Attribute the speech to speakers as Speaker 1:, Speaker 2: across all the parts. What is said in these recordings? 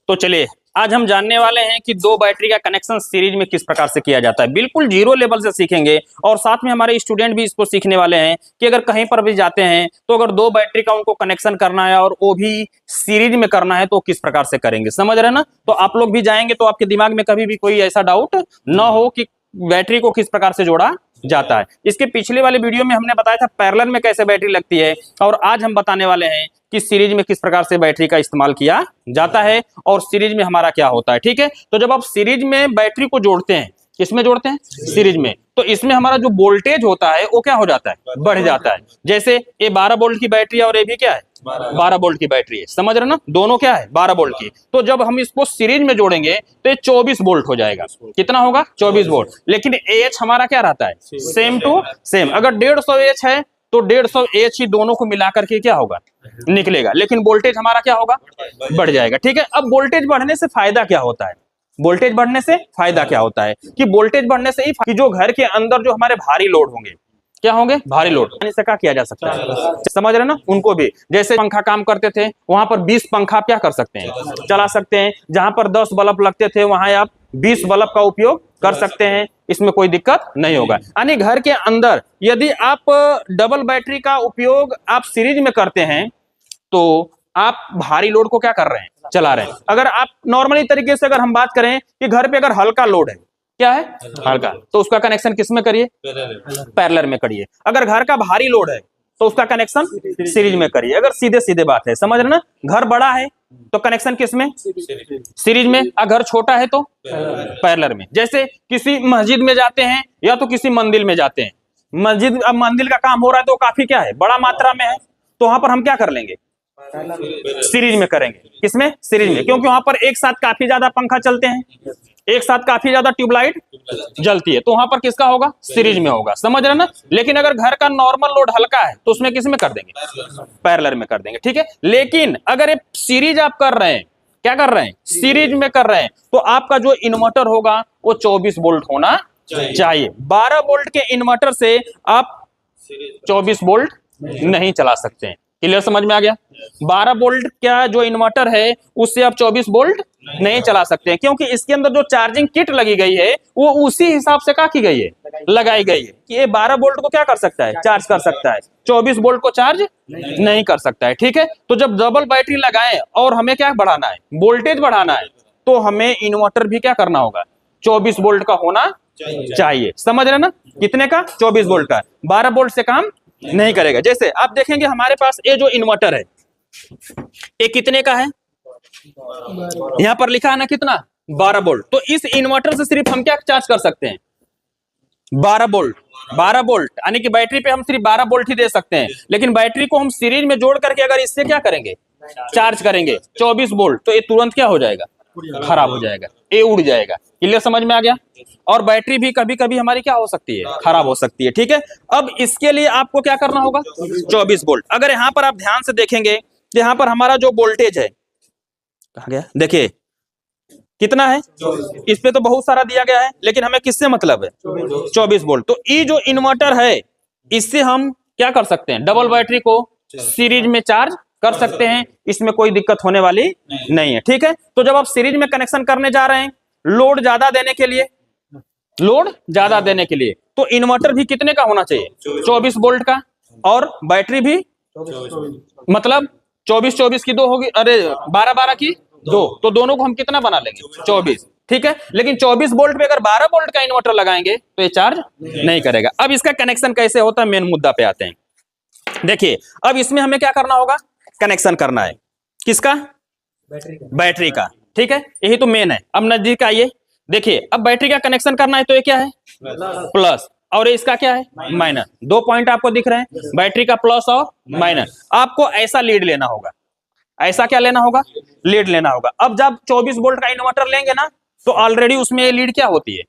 Speaker 1: तो चलिए आज हम जानने वाले हैं कि दो बैटरी का कनेक्शन सीरीज में किस प्रकार से किया जाता है। बिल्कुल जीरो लेवल से सीखेंगे और साथ में हमारे स्टूडेंट भी इसको सीखने वाले हैं कि अगर कहीं पर भी जाते हैं तो अगर दो बैटरी का उनको कनेक्शन करना है और वो भी सीरीज में करना है तो किस प्रकार से करेंगे, समझ रहे हैं ना। तो आप लोग भी जाएंगे तो आपके दिमाग में कभी भी कोई ऐसा डाउट न हो कि बैटरी को किस प्रकार से जोड़ा जाता है। इसके पिछले वाले वीडियो में हमने बताया था पैरेलल में कैसे बैटरी लगती है और आज हम बताने वाले हैं कि सीरीज में किस प्रकार से बैटरी का इस्तेमाल किया जाता है और सीरीज में हमारा क्या होता है। ठीक है, तो जब आप सीरीज में बैटरी को जोड़ते हैं, किसमें जोड़ते हैं? सीरीज में, तो इसमें हमारा जो वोल्टेज होता है वो क्या हो जाता है? बढ़ जाता है। जैसे ये 12 वोल्ट की बैटरी है और ये भी क्या है? 12 वोल्ट की बैटरी है, समझ रहे ना, दोनों क्या है? 12 वोल्ट की। तो जब हम इसको सीरीज में जोड़ेंगे तो ये 24 वोल्ट हो जाएगा। कितना होगा? 24 वोल्ट। लेकिन एच हमारा क्या रहता है? Same to same. अगर 150 एच है तो 150 एच ही दोनों को मिलाकर के क्या होगा? निकलेगा। लेकिन वोल्टेज हमारा क्या होगा? बढ़ जाएगा। ठीक है, अब वोल्टेज बढ़ने से फायदा क्या होता है? वोल्टेज बढ़ने से फायदा क्या होता है कि वोल्टेज बढ़ने से ही कि जो घर के अंदर जो हमारे भारी लोड होंगे, क्या होंगे? भारी लोड से क्या किया जा सकता है? समझ रहे ना, उनको भी। जैसे पंखा काम करते थे वहां पर 20 पंखा क्या कर सकते हैं? चला सकते हैं। जहां पर 10 बल्ब लगते थे वहां आप 20 बल्ब का उपयोग कर सकते हैं, इसमें कोई दिक्कत नहीं होगा। यानी घर के अंदर यदि आप डबल बैटरी का उपयोग आप सीरीज में करते हैं तो आप भारी लोड को क्या कर रहे हैं? चला रहे हैं। अगर आप नॉर्मली तरीके से अगर हम बात करें कि घर पे अगर हल्का लोड है, क्या है? हल्का, तो उसका कनेक्शन किस में करिए? पैरेलल में करिए। अगर घर का भारी लोड है तो उसका कनेक्शन सीरीज में करिए। अगर सीधे सीधे बात है, समझ रहे ना। घर बड़ा है तो कनेक्शन किस में? सीरीज में। अगर छोटा है तो पैरेलल में। जैसे किसी मस्जिद में जाते हैं या तो किसी मंदिर में जाते हैं, मस्जिद अब मंदिर का काम हो रहा है तो काफी क्या है? बड़ा मात्रा में है, तो वहां पर हम क्या कर लेंगे? सीरीज में करेंगे। किसमें? सीरीज में, क्योंकि वहां पर एक साथ काफी ज्यादा पंखा चलते हैं, एक साथ काफी ज्यादा ट्यूबलाइट जलती है, तो वहां पर किसका होगा? सीरीज में होगा, समझ रहे ना। लेकिन अगर घर का नॉर्मल लोड हल्का है तो उसमें किस में कर देंगे? पैरेलल में कर देंगे। ठीक है, लेकिन अगर ये सीरीज आप कर रहे हैं, क्या कर रहे हैं? सीरीज में कर रहे हैं, तो आपका जो इन्वर्टर होगा वो 24 वोल्ट होना चाहिए। 12 वोल्ट के इन्वर्टर से आप 24 वोल्ट नहीं चला सकते हैं। क्लियर, समझ में आ गया? 12 वोल्ट का जो इन्वर्टर है उससे आप 24 वोल्ट नहीं चला सकते हैं, क्योंकि इसके अंदर जो चार्जिंग किट लगी गई है वो उसी हिसाब से क्या की गई है? लगाई गई है कि ये 12 वोल्ट को क्या कर सकता है? चार्ज कर सकता है, 24 वोल्ट को चार्ज नहीं कर सकता है। ठीक है, तो जब डबल बैटरी लगाएं और हमें क्या बढ़ाना है? वोल्टेज बढ़ाना है, तो हमें इन्वर्टर भी क्या करना होगा? 24 वोल्ट का होना चाहिए। समझ रहे ना, कितने का? 24 वोल्ट का। 12 वोल्ट से काम नहीं करेगा। जैसे आप देखेंगे हमारे पास ये जो इन्वर्टर है ये कितने का है? यहां पर लिखा है ना कितना? 12 वोल्ट। तो इस इन्वर्टर से सिर्फ हम क्या चार्ज कर सकते हैं? 12 वोल्ट। 12 वोल्ट यानी कि बैटरी पे हम सिर्फ 12 वोल्ट ही दे सकते हैं, लेकिन बैटरी को हम सीरीज में जोड़ करके अगर इससे क्या करेंगे? चार्ज करेंगे 24 वोल्ट, तो ये तुरंत क्या हो जाएगा? खराब हो जाएगा, ये उड़ जाएगा। क्लियर, समझ में आ गया? और बैटरी भी कभी कभी हमारी क्या हो सकती है? खराब हो सकती है। ठीक है, अब इसके लिए आपको क्या करना होगा? 24 वोल्ट। अगर यहां पर आप ध्यान से देखेंगे कि यहां पर हमारा जो वोल्टेज है, कहां गया? देखिए कितना है? इस पे तो बहुत सारा दिया गया है, लेकिन हमें किससे मतलब है? 24 वोल्ट। तो ये जो इन्वर्टर है इससे हम क्या कर सकते हैं? डबल बैटरी को सीरीज में चार्ज कर सकते हैं, इसमें कोई दिक्कत होने वाली नहीं है। ठीक है, तो जब आप सीरीज में कनेक्शन करने जा रहे हैं लोड ज्यादा देने के लिए, लोड ज्यादा देने के लिए, तो इन्वर्टर भी कितने का होना चाहिए? 24 वोल्ट का, और बैटरी भी मतलब 24 की दो होगी, अरे 12 की दो, तो दोनों को हम कितना बना लेंगे? 24। ठीक है, लेकिन 24 वोल्ट पे अगर 12 वोल्ट का इन्वर्टर लगाएंगे तो ये चार्ज नहीं करेगा। अब इसका कनेक्शन कैसे होता है, मेन मुद्दा पे आते हैं। देखिए अब इसमें हमें क्या करना होगा? कनेक्शन करना है। किसका? बैटरी का। ठीक है, यही तो मेन है। अब नजदीक आइए, देखिए अब बैटरी का कनेक्शन करना है तो ये क्या है? प्लस, और इसका क्या है? माइनस। दो पॉइंट आपको दिख रहे हैं, बैटरी का प्लस और माइनस। आपको ऐसा लीड लेना होगा, ऐसा क्या लेना होगा? लीड लेना होगा। अब जब 24 वोल्ट का इन्वर्टर लेंगे ना तो ऑलरेडी उसमें ये लीड क्या होती है?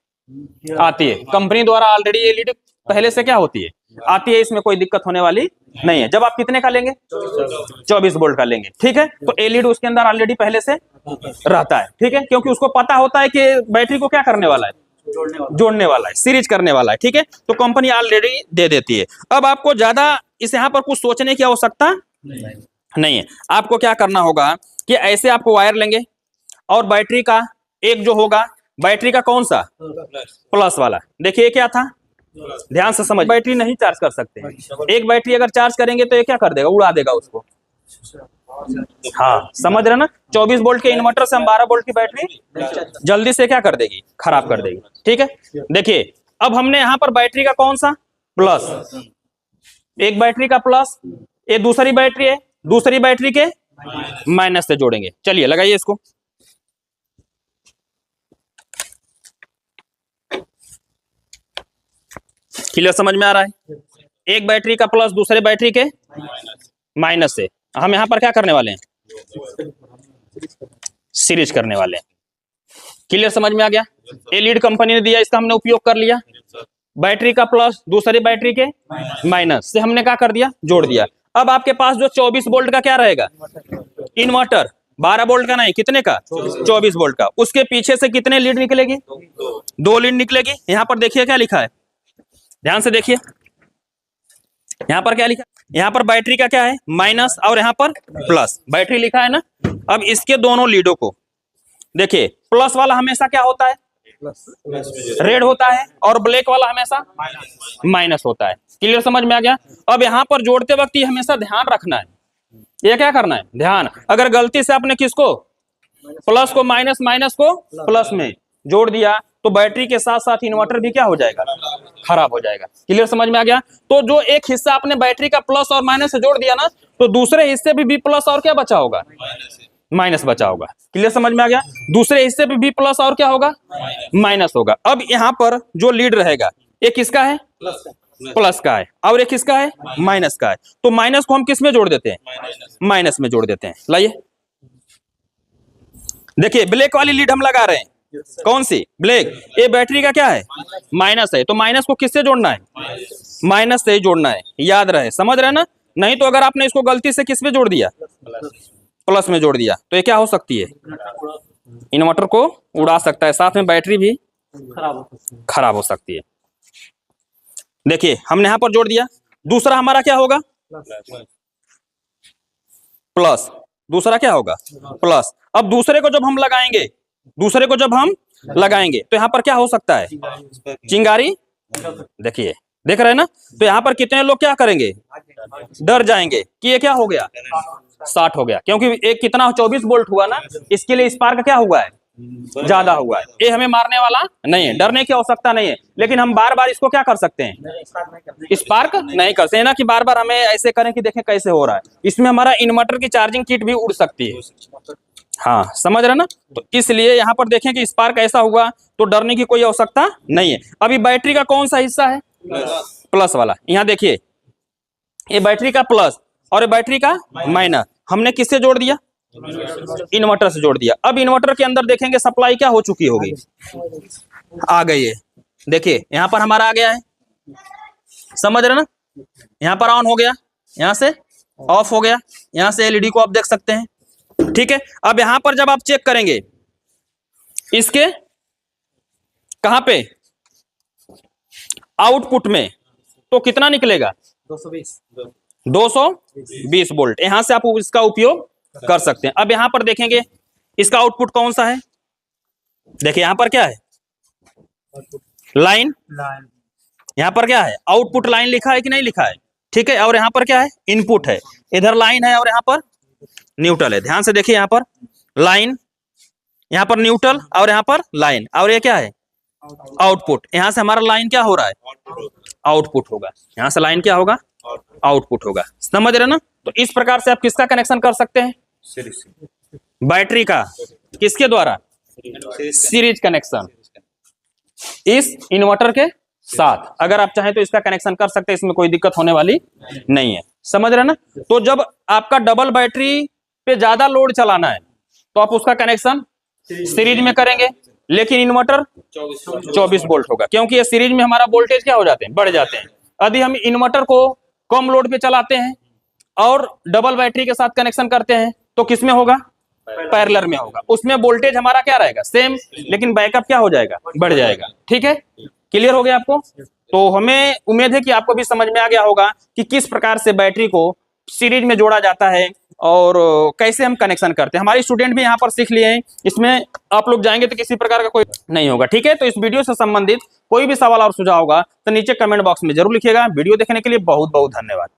Speaker 1: आती है। कंपनी द्वारा ऑलरेडी ये लीड पहले से क्या होती है? आती है, इसमें कोई दिक्कत होने वाली नहीं है। जब आप कितने का लेंगे? 24 वोल्ट का लेंगे। ठीक है, तो ये लीड उसके अंदर ऑलरेडी पहले से रहता है। ठीक है, क्योंकि उसको पता होता है कि बैटरी को क्या करने वाला है? जोड़ने वाला है, सीरीज करने वाला है। ठीक है, तो कंपनी ऑलरेडी दे देती है। अब आपको ज्यादा इस यहाँ पर कुछ सोचने की आवश्यकता नहीं है। आपको क्या करना होगा कि ऐसे आपको वायर लेंगे, और बैटरी का एक जो होगा बैटरी का कौन सा प्लस वाला। देखिए ये क्या था, ध्यान से समझ, बैटरी नहीं चार्ज कर सकते हैं। एक बैटरी अगर चार्ज करेंगे तो ये क्या कर देगा, उड़ा देगा उसको। हाँ समझ रहे ना, 24 वोल्ट के इन्वर्टर से हम 12 वोल्ट की बैटरी जल्दी से क्या कर देगी, खराब कर देगी। ठीक है, देखिए अब हमने यहाँ पर बैटरी का कौन सा प्लस, एक बैटरी का प्लस, ये दूसरी बैटरी है, दूसरी बैटरी के माइनस से जोड़ेंगे। चलिए लगाइए इसको। क्लियर, समझ में आ रहा है। एक बैटरी का प्लस दूसरे बैटरी के माइनस से हम यहां पर क्या करने वाले हैं, सीरीज करने वाले हैं। क्लियर, समझ में आ गया। ये लीड कंपनी ने दिया, इसका हमने उपयोग कर लिया। बैटरी का प्लस दूसरी बैटरी के माइनस से हमने क्या कर दिया, जोड़ दिया। अब आपके पास जो 24 वोल्ट का क्या रहेगा इन्वर्टर, 12 वोल्ट का नहीं, कितने का 24 वोल्ट का, उसके पीछे से कितने लीड निकलेगी, 2 लीड निकलेगी। यहां पर देखिए क्या लिखा है, ध्यान से देखिए यहां पर क्या लिखा, यहां पर बैटरी का क्या है माइनस और यहां पर प्लस, बैटरी लिखा है ना। अब इसके दोनों लीडों को देखिए, प्लस वाला हमेशा क्या होता है, रेड होता है, और ब्लैक वाला हमेशा माइनस होता है। क्लियर, समझ में आ गया। अब यहां पर जोड़ते वक्त ये हमेशा ध्यान रखना है, ये क्या करना है, ध्यान। अगर गलती से आपने किसको, प्लस को माइनस, माइनस को प्लस में जोड़ दिया तो बैटरी के साथ साथ इन्वर्टर भी क्या हो जाएगा, खराब हो जाएगा। क्लियर, समझ में आ गया। तो जो एक हिस्सा आपने बैटरी का प्लस और माइनस से जोड़ दिया ना, तो दूसरे हिस्से पे भी प्लस और क्या बचा होगा, माइनस बचा होगा। क्लियर, समझ में आ गया। दूसरे हिस्से पे भी प्लस और क्या होगा, माइनस होगा। अब यहाँ पर जो लीड रहेगा एक किसका है, प्लस का है, और एक किसका है, माइनस का है। तो माइनस को हम किस में जोड़ देते हैं, माइनस में जोड़ देते हैं। लाइए देखिए, ब्लैक वाली लीड हम लगा रहे हैं, कौन सी, ब्लैक। ये बैटरी का क्या है, माइनस है, तो माइनस को किससे जोड़ना है, माइनस से ही जोड़ना है, याद रहे, समझ रहे ना। नहीं तो अगर आपने इसको गलती से किस में जोड़ दिया, प्लस में जोड़ दिया, तो ये क्या हो सकती है, इन्वर्टर को उड़ा सकता है, साथ में बैटरी भी खराब हो सकती है। देखिए हमने यहां पर जोड़ दिया, दूसरा हमारा क्या होगा, प्लस, दूसरा क्या होगा, प्लस। अब दूसरे को जब हम लगाएंगे, दूसरे को जब हम लगाएंगे तो यहाँ पर क्या हो सकता है, चिंगारी। देखिए, देख रहे हैं ना। तो यहाँ पर कितने लोग क्या करेंगे, डर जाएंगे कि ये क्या हो गया, शॉर्ट हो गया, क्योंकि एक कितना 24 वोल्ट हुआ ना, इसके लिए स्पार्क क्या हुआ है, ज्यादा हुआ है। ये हमें मारने वाला नहीं है, डरने की आवश्यकता नहीं है, लेकिन हम बार बार इसको क्या कर सकते हैं, स्पार्क नहीं कर सकते ना, कि बार बार हमें ऐसे करें कि देखें कैसे हो रहा है। इसमें हमारा इन्वर्टर की चार्जिंग किट भी उड़ सकती है। हाँ समझ रहे ना। तो इसलिए यहाँ पर देखें कि स्पार्क ऐसा हुआ तो डरने की कोई आवश्यकता नहीं है। अभी बैटरी का कौन सा हिस्सा है, प्लस वाला। यहाँ देखिए, ये बैटरी का प्लस और ये बैटरी का माइनस हमने किससे जोड़ दिया, इन्वर्टर से जोड़ दिया। अब इन्वर्टर के अंदर देखेंगे सप्लाई क्या हो चुकी होगी, आ गई है। देखिए यहाँ पर हमारा आ गया है, समझ रहे ना। यहाँ पर ऑन हो गया, यहाँ से ऑफ हो गया, यहाँ से एलईडी को आप देख सकते हैं। ठीक है, अब यहां पर जब आप चेक करेंगे इसके कहां पे, आउटपुट में, तो कितना निकलेगा, 220 वोल्ट। यहां से आप इसका उपयोग कर सकते हैं। अब यहां पर देखेंगे इसका आउटपुट कौन सा है, देखिए यहां पर क्या है, लाइन, यहां पर क्या है, आउटपुट लाइन लिखा है कि नहीं लिखा है, ठीक है। और यहां पर क्या है, इनपुट है, इधर लाइन है और यहां पर न्यूट्रल है। ध्यान से देखिए, यहाँ पर लाइन, यहाँ पर न्यूट्रल और यहाँ पर लाइन, और ये क्या है, आउटपुट। यहाँ से हमारा लाइन क्या हो रहा है, आउटपुट होगा, यहाँ से लाइन क्या होगा, आउटपुट होगा। समझ रहे ना। तो इस प्रकार से आप किसका कनेक्शन कर सकते हैं, बैटरी का, किसके द्वारा, सीरीज कनेक्शन, इस इन्वर्टर के साथ। अगर आप चाहें तो इसका कनेक्शन कर सकते हैं, इसमें कोई दिक्कत होने वाली नहीं है। समझ रहे ना। तो जब आपका डबल बैटरी पे ज्यादा लोड चलाना है तो आप उसका कनेक्शन सीरीज में करेंगे, लेकिन इन्वर्टर 24 वोल्ट होगा, क्योंकि ये सीरीज में हमारा वोल्टेज क्या हो जाते हैं, बढ़ जाते हैं। यदि हम इन्वर्टर को कम लोड पे चलाते हैं और डबल बैटरी के साथ कनेक्शन करते हैं तो किसमें होगा, पैरेलल में होगा। उसमें वोल्टेज हमारा क्या रहेगा, सेम, लेकिन बैकअप क्या हो जाएगा, बढ़ जाएगा। ठीक है, क्लियर हो गया आपको। तो हमें उम्मीद है कि आपको भी समझ में आ गया होगा कि किस प्रकार से बैटरी को सीरीज में जोड़ा जाता है और कैसे हम कनेक्शन करते हैं। हमारे स्टूडेंट भी यहाँ पर सीख लिए हैं, इसमें आप लोग जाएंगे तो किसी प्रकार का कोई नहीं होगा। ठीक है, तो इस वीडियो से संबंधित कोई भी सवाल और सुझाव होगा तो नीचे कमेंट बॉक्स में जरूर लिखिएगा। वीडियो देखने के लिए बहुत बहुत धन्यवाद।